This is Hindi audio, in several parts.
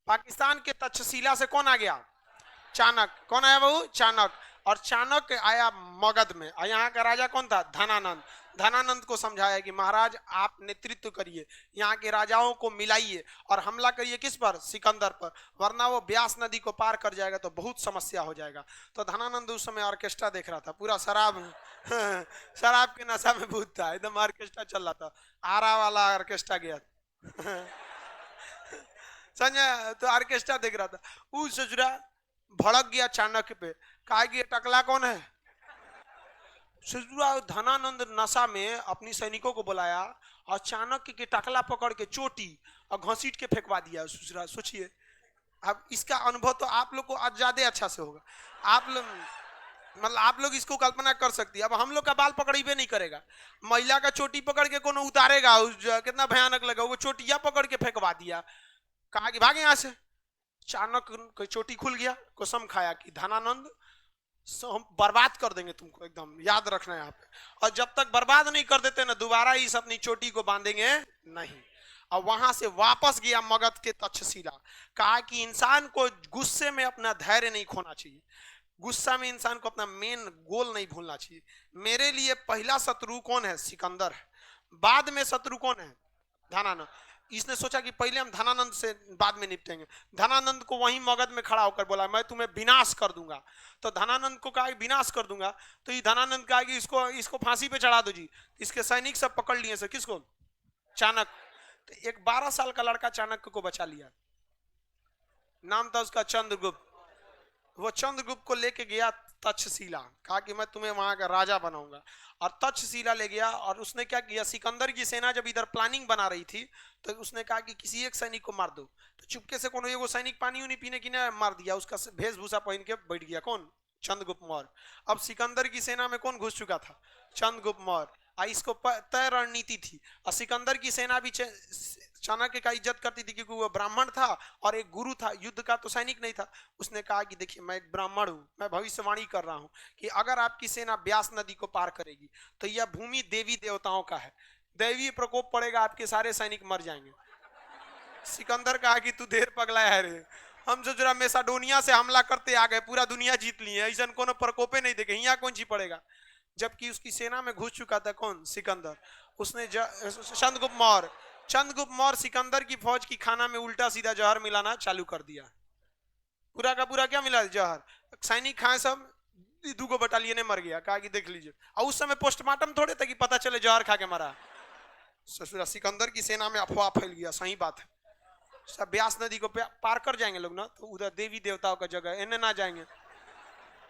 पाकिस्तान के तक्षशिला से कौन आ गया? चाणक्य। कौन आया बहू? चाणक्य। और चाणक्य आया मगध में। और यहाँ का राजा कौन था? धनानंद। धनानंद को समझाया कि महाराज आप नेतृत्व करिए, यहाँ के राजाओं को मिलाइए और हमला करिए किस पर? सिकंदर पर, वरना वो ब्यास नदी को पार कर जाएगा तो बहुत समस्या हो जाएगा। तो धनानंद उस समय ऑर्केस्ट्रा देख रहा था, पूरा शराब शराब के नशा में भूत था, एकदम ऑर्केस्ट्रा चल रहा था, आरा वाला ऑर्केस्ट्रा गया संजय तो ऑर्केस्ट्रा देख रहा था। वो ससुरा भड़क गया चाणक्य पे, कहा कि ये टकला कौन है? ससुरा धनानंद नशा में अपनी सैनिकों को बुलाया और चाणक्य के टकला पकड़ के चोटी और घसीट के फेंकवा दिया। ससुरा सोचिए, अब इसका अनुभव तो आप लोग को आज ज्यादा अच्छा से होगा। आप लोग मतलब आप लोग इसको कल्पना कर सकती है। अब हम लोग का बाल पकड़ीबे नहीं करेगा, महिला का चोटी पकड़ के कोनो उतारेगा, कितना भयानक लगा। वो चोटिया पकड़ के फेंकवा दिया, कहा कि भागे यहाँ से। चाणक्य चोटी खुल गया, कसम खाया कि धनानंद हम बर्बाद कर देंगे तुमको, एकदम याद रखना है यहाँ पे। और जब तक बर्बाद नहीं कर देते ना, दोबारा इस अपनी चोटी को बांधेंगे नहीं। और वहां से वापस गया मगध के तक्षशिला, कहा कि इंसान को गुस्से में अपना धैर्य नहीं खोना चाहिए, गुस्सा में इंसान को अपना मेन गोल नहीं भूलना चाहिए। मेरे लिए पहला शत्रु कौन है? सिकंदर है। बाद में शत्रु कौन है? धनानंद। इसने सोचा कि पहले हम धनानंद से बाद में निपटेंगे। धनानंद को वहीं मगध में खड़ा होकर बोला मैं तुम्हें विनाश कर दूंगा। तो धनानंद को कहा विनाश कर दूंगा, तो ये धनानंद कहा कि इसको फांसी पे चढ़ा दो जी। इसके सैनिक सब पकड़ लिए सर, किसको? चाणक्य। तो एक 12 साल का लड़का चाणक्य को बचा लिया, नाम था उसका चंद्रगुप्त। वो चंद्रगुप्त को लेके गया तक्षशिला, कहा कि मैं तुम्हें वहां का राजा बनाऊंगा। और तक्षशिला ले गया और उसने क्या किया, सिकंदर की सेना जब इधर प्लानिंग बना रही थी तो उसने कहा कि किसी एक सैनिक को मार दो। तो चुपके से कोनो एगो सैनिक पानी उनी पीने की ना मार दिया, उसका वेशभूषा पहन के बैठ गया। कौन? चंद्रगुप्त मौर्य। अब सिकंदर की सेना में कौन घुस चुका था? चंद्रगुप्त मौर्य। इसको तय रणनीति थी। और सिकंदर की सेना भी चाणक्य का इज्जत करती थी क्योंकि वो ब्राह्मण था और एक गुरु था, युद्ध का तो सैनिक नहीं था। उसने कहा कि देखिए मैं एक ब्राह्मण हूं, मैं भविष्यवाणी कर रहा हूं कि अगर आपकी सेना ब्यास नदी को पार करेगी तो यह भूमि देवी देवताओं का है, दैवीय प्रकोप पड़ेगा, आपके सारे सैनिक मर जाएंगे। सिकंदर कहा कि तू देर पगलाया है रे, हम सोच रहा मैसेडोनिया से हमला करते आ गए, पूरा दुनिया जीत लिए, ऐसा कोनो प्रकोपे नहीं देखे, यहाँ कौन सी पड़ेगा। जबकि उसकी सेना में घुस चुका था कौन? सिकंदर। उसने चंद्रगुप्त मौर्य। चंद्रगुप्त मौर्य सिकंदर की फौज की खाना में उल्टा सीधा जहर मिलाना चालू कर दिया। पूरा का पूरा क्या मिला? जहर। सैनिक खाए सब, 2 बटालियन मर गया। कहा कि देख लीजिए। और उस समय पोस्टमार्टम थोड़े थे कि पता चले जहर खा के मरा। ससुरा सिकंदर की सेना में अफवाह फैल गया, सही बात है, सब ब्यास नदी को पार कर जाएंगे लोग ना तो उधर देवी देवताओं का जगह, इन्हें ना जाएंगे।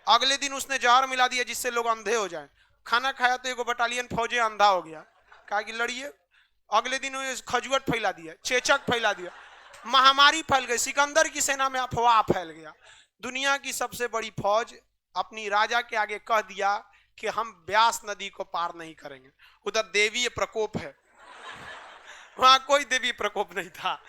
अगले दिन उसने जहर मिला दिया जिससे लोग अंधे हो जाए। खाना खाया तो 1 बटालियन फौजी अंधा हो गया। कहा कि लड़िए। अगले दिन खजुआट फैला दिया, चेचक फैला दिया, महामारी फैल गई। सिकंदर की सेना में अफवाह फैल गया। दुनिया की सबसे बड़ी फौज अपनी राजा के आगे कह दिया कि हम ब्यास नदी को पार नहीं करेंगे, उधर देवीय प्रकोप है। वहां कोई देवी प्रकोप नहीं था,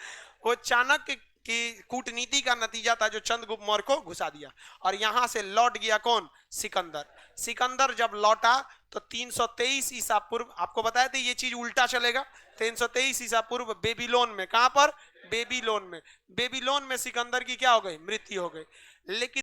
वो चाणक्य की कूटनीति का नतीजा था जो चंद्रगुप्त मौर्य को घुसा दिया। और यहां से लौट गया कौन? सिकंदर। सिकंदर जब लौटा तो 323 ईसा पूर्व, आपको बताया था ये चीज उल्टा चलेगा। 323 ईसा पूर्व बेबीलोन में, कहां पर? बेबीलोन में। बेबीलोन में सिकंदर की क्या हो गई? मृत्यु हो गई। लेकिन